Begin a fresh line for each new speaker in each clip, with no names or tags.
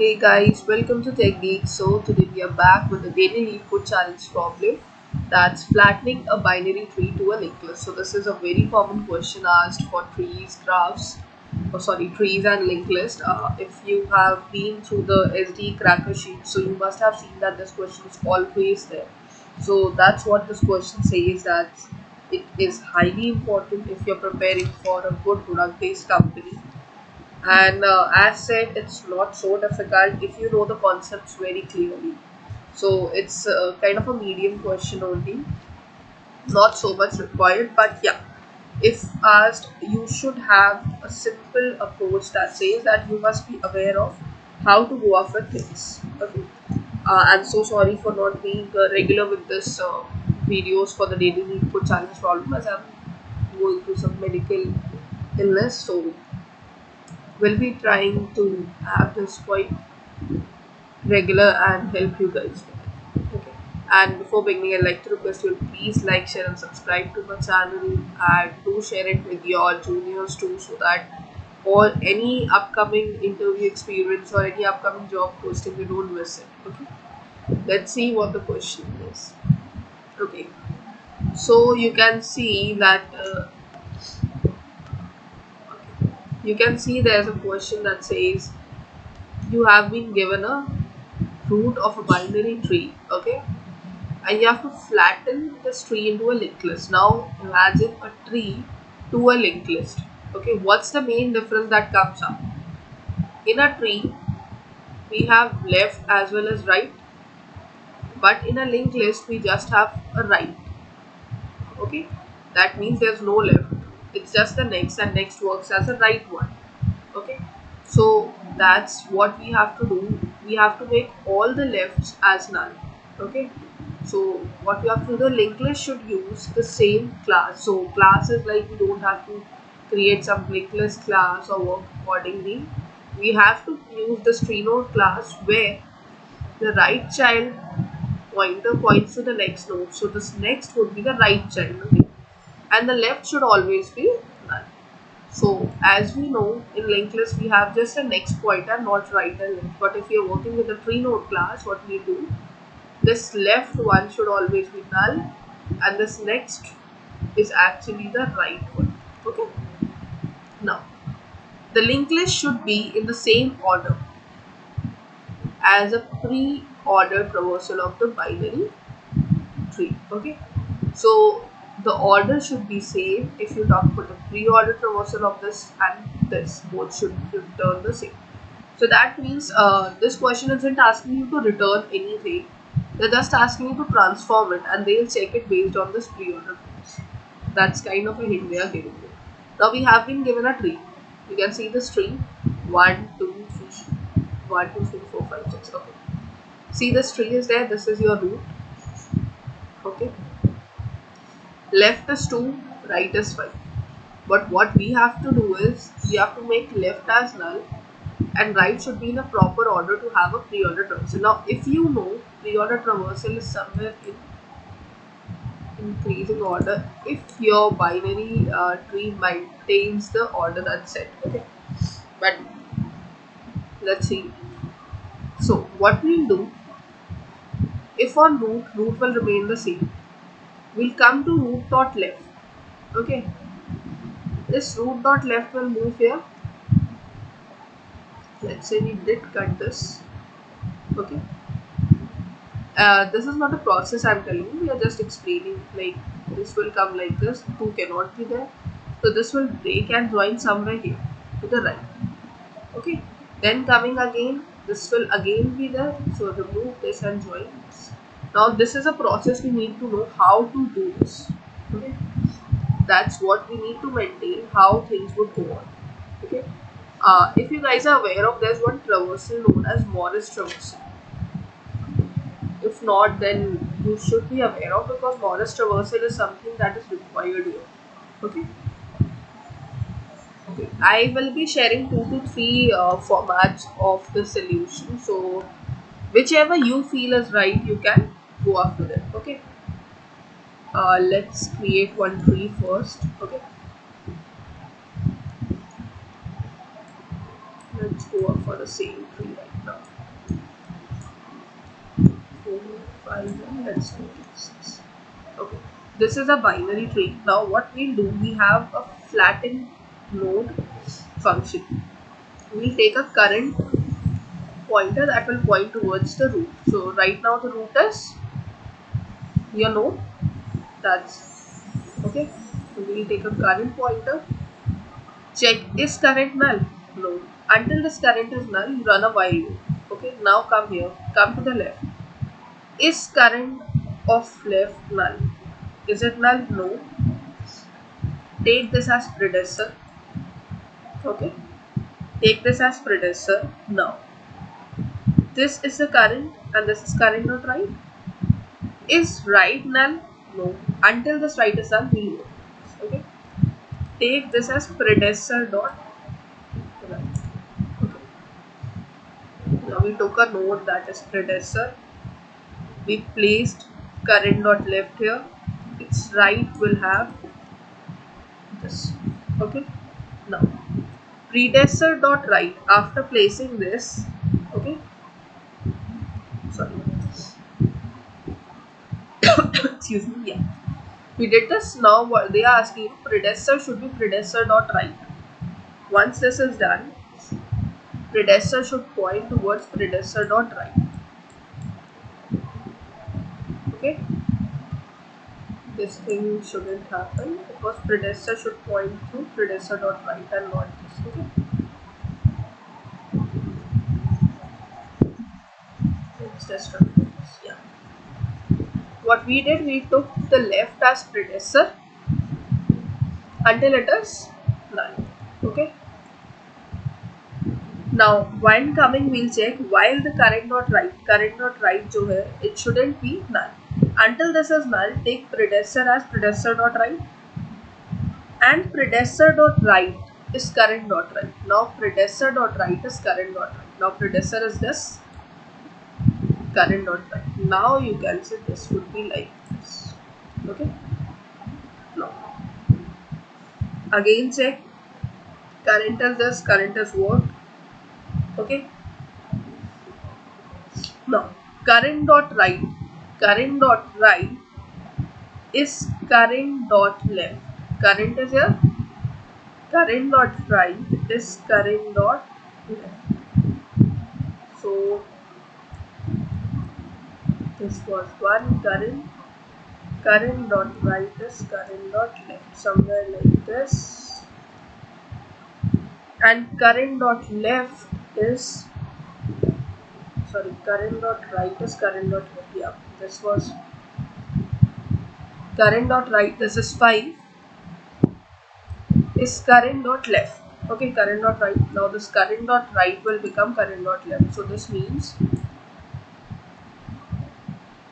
Hey guys, welcome to Tech Geek. So today we are back with the daily Leetcode challenge problem that's flattening a binary tree to a linked list. So this is a very common question asked for trees, graphs, trees and linked list. If you have been through the SD cracker sheet, so you must have seen that this question is always there. So that's what this question says, that it is highly important if you're preparing for a good product-based company, and as said, it's not so difficult if you know the concepts very clearly. So it's kind of a medium question only, not so much required, but yeah, if asked, you should have a simple approach that says that you must be aware of how to go after things. Okay. I'm so sorry for not being regular with this videos for the daily need food challenge problem, as I'm going through some medical illness. So we'll be trying to have this quite regular and help you guys with it. Okay. And before beginning, I'd like to request you to please like, share, and subscribe to my channel, and do share it with your juniors too, so that or any upcoming interview experience or any upcoming job posting, you don't miss it. Okay. Let's see what the question is. Okay. So you can see that you can see there's a question that says you have been given a root of a binary tree, okay, and you have to flatten this tree into a linked list. Now imagine a tree to a linked list. Okay, what's the main difference that comes up? In a tree we have left as well as right, but in a linked list we just have a right. Okay, that means there's no left, it's just the next, and next works as a right one. Okay, so that's what we have to do. We have to make all the lefts as null. Okay, so what we have to do, the linked list should use the same class. So class is like, we don't have to create some linked list class or work accordingly. We have to use the TreeNode class where the right child pointer points to the next node. So this next would be the right child. Okay, and the left should always be null. So as we know, in linked list we have just a next pointer, not right and left. But if you're working with the TreeNode class, what we do, this left one should always be null, and this next is actually the right one. Okay. Now the linked list should be in the same order as a pre-ordered traversal of the binary tree. Okay. So the order should be same. If you talk about the pre-order traversal of this and this, both should return the same. So that means this question isn't asking you to return anything. They're just asking you to transform it, and they'll check it based on this pre-order price. That's kind of a hint they are giving you. Now we have been given a tree. You can see this tree: 1, 2, 3, 1, 2, 3, 4, 5, 6. Okay. See, this tree is there. This is your root. Okay. Left is 2, right is 5. But what we have to do is, we have to make left as null and right should be in a proper order to have a pre-order traversal. Now if you know, pre-order traversal is somewhere in increasing order if your binary tree maintains the order that's set. Okay, but let's see. So what we'll do, if on root will remain the same, we'll come to root dot left. Okay, this root dot left will move here. Let's say we did cut this. Okay, this is not a process I'm telling you, we are just explaining. Like, this will come like this, 2 cannot be there, so this will break and join somewhere here to the right. Okay, then coming again, this will again be there, so remove this and join this. Now this is a process, we need to know how to do this. Okay, that's what we need to maintain, how things would go on. Okay, if you guys are aware of, there's one traversal known as Morris traversal. If not, then you should be aware of, because Morris traversal is something that is required here. Okay. Okay. I will be sharing 2 to 3 formats of the solution. So whichever you feel is right, you can go after it. Okay. Let's create one tree first. Okay. Let's go up for the same tree right now. 4, 5, and let's go to 6. Okay, this is a binary tree. Now what we'll do, we have a flatten node function. We'll take a current pointer that will point towards the root. So right now the root is your node. That's okay. So we'll take a current pointer. Check, is current null? No. Until this current is null, you run a while loop. Okay. Now come here. Come to the left. Is current of left null? Is it null? No. Take this as predecessor. Okay. Take this as predecessor. Now this is the current and this is current, not right? Is right null? No. Until this right is null, we know. Okay. Take this as predecessor dot right. Okay. Now we took a node that is predecessor. We placed current dot left here. Its right will have this. Okay. Now predecessor dot right, after placing this, okay, sorry, excuse me, yeah, we did this. Now what they are asking, predecessor should be predecessor dot right. Once this is done, predecessor should point towards predecessor dot right. Okay, this thing shouldn't happen because predecessor should point to predecessor dot right and not this. Okay, let's just run this. Yeah, what we did, we took the left as predecessor until it is null. Okay, now when coming, we'll check while the current not right जो है, it shouldn't be null. Until this is null, take predecessor as predecessor dot right and predecessor dot right is current dot right. Now predecessor dot right is current dot right. Now predecessor is this current dot right. Now you can say this would be like this. Okay. Now again check, current is this, current is what? Okay. Now current dot right is current dot left. Current is here. Current dot right is current dot left. So this was one current. Current dot right is current dot left. Somewhere like this. And current dot left is current dot right is current dot left. Yeah, this was current dot right. This is 5. Is current dot left. Okay, current dot right. Now this current dot right will become current dot left. So this means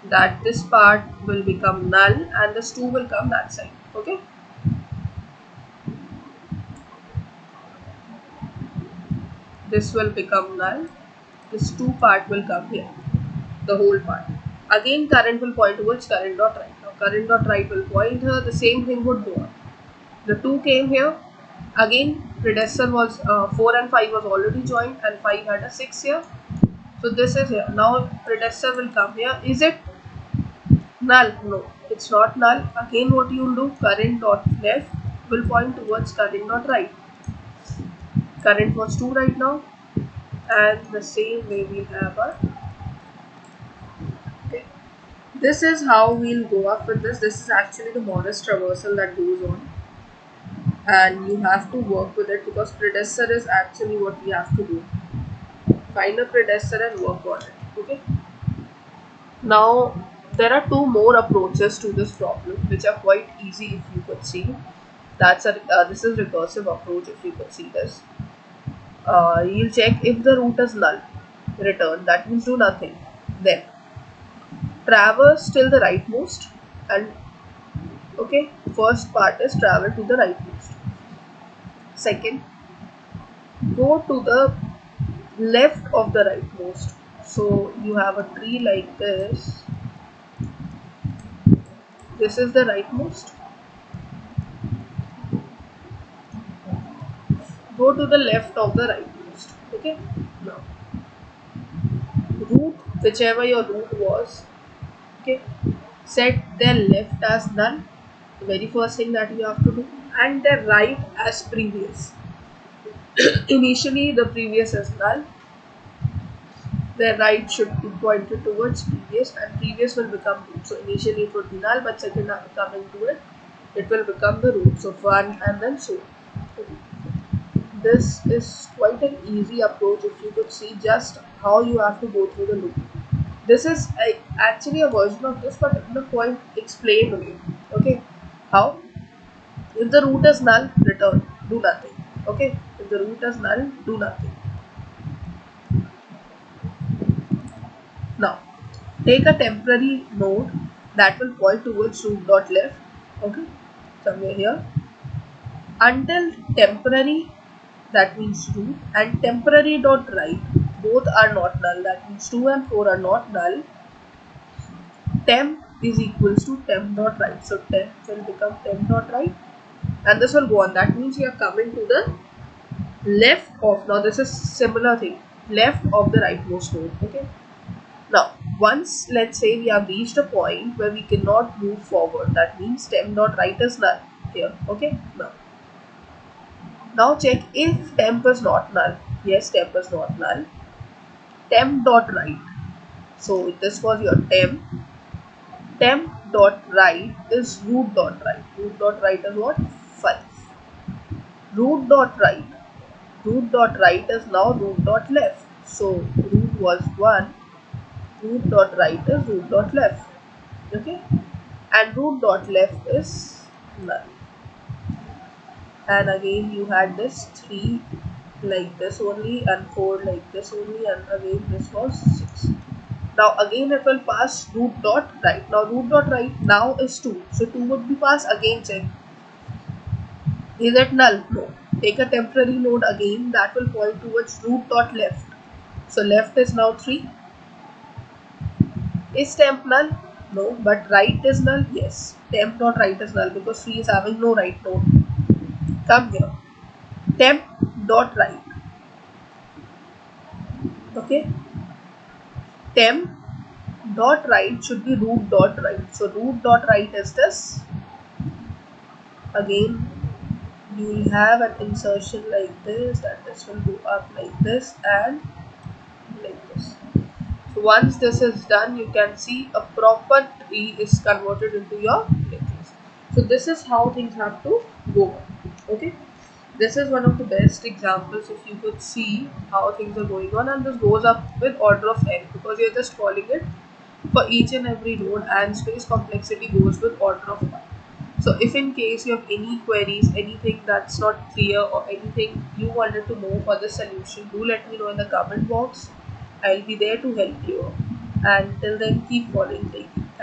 that this part will become null and this 2 will come that side. Okay. This will become null. This 2 part will come here. The whole part. Again current will point towards current dot right. Now current dot right will point here. The same thing would go on. The 2 came here. Again predecessor was 4 and 5 was already joined and 5 had a 6 here. So this is here. Now predecessor will come here. Is it null? No, it's not null. Again what you will do, current dot left will point towards current dot right. Current was 2 right now, and the same way we have our okay. This is how we'll go up with this. This is actually the modest traversal that goes on, and you have to work with it because predecessor is actually what we have to do. Find a predecessor and work on it. Okay. Now there are 2 more approaches to this problem which are quite easy if you could see. This is recursive approach. If you could see this, you'll check if the root is null, return, that means do nothing. Then traverse till the rightmost, and okay, first part is travel to the rightmost. Second, go to the left of the rightmost. So you have a tree like this. This is the rightmost. Go to the left of the rightmost. Okay, now root, whichever your root was, okay, set their left as null, the very first thing that you have to do, and their right as previous. Initially the previous is null, their right should be pointed towards previous, and previous will become root. So initially it would be null, but second coming to it, it will become the roots of one, and then so on. This is quite an easy approach if you could see just how you have to go through the loop. This is actually a version of this, but in the point explained way. Okay, how? If the root is null, return, do nothing. Okay, if the root is null, do nothing. Now, take a temporary node that will point towards root dot left. Okay, somewhere here. Until temporary, that means root, and temporary dot right, both are not null. That means 2 and 4 are not null. Temp is equals to temp dot right. So temp will become temp dot right, and this will go on. That means you are coming to the left of, now this is similar thing, left of the rightmost node. Okay, now once let's say we have reached a point where we cannot move forward, that means temp dot right is null here. Okay, now check if temp is not null. Yes, temp is not null. Temp dot right, so this was your temp. Temp dot right is root dot right. Root dot right is what? 5. Root dot right, root dot right is now root dot left. So root was 1, root dot right is root dot left. Okay, and root dot left is null. And again you had this 3 like this only, and 4 like this only, and again this was 6. Now again it will pass root dot right. Now root dot right now is 2, so 2 would be passed. Again check, is it null? No. Take a temporary node again that will point towards root dot left. So left is now 3. Is temp null? No. But right is null? Yes. Temp dot right is null because 3 is having no right node. Come here. Temp dot right. Okay. Temp dot right should be root dot right. So root dot right is this. Again you will have an insertion like this, that this will go up like this and like this. So once this is done, you can see a proper tree is converted into your necklace. So this is how things have to go on. Okay, this is one of the best examples if you could see how things are going on, and this goes up with order of n because you're just calling it for each and every node, and space complexity goes with order of 1. So if in case you have any queries, anything that's not clear, or anything you wanted to know for the solution, do let me know in the comment box. I'll be there to help you. And till then, keep following.